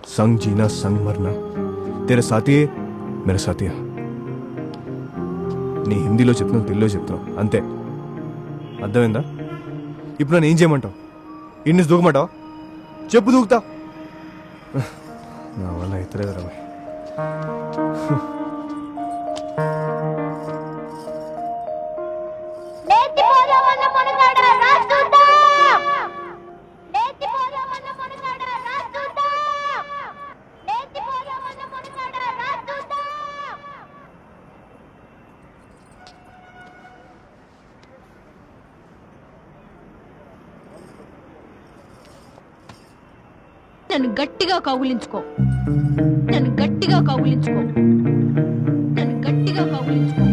संग जीना संग मरना तेरे साथी है मेरा साथी है నీ హిందీలో చెప్తున్నావు తెలుగులో చెప్తున్నావు అంతే అర్థమైందా ఇప్పుడు నన్ను ఏం చేయమంటావు ఇన్ని దూకమంటావు చెప్పు దూకుతా నా వల్ల ఇతరేదా రవి నన్ను గట్టిగా కౌగిలించుకో నన్ను గట్టిగా కౌగిలించుకో నన్ను గట్టిగా కౌగిలించుకో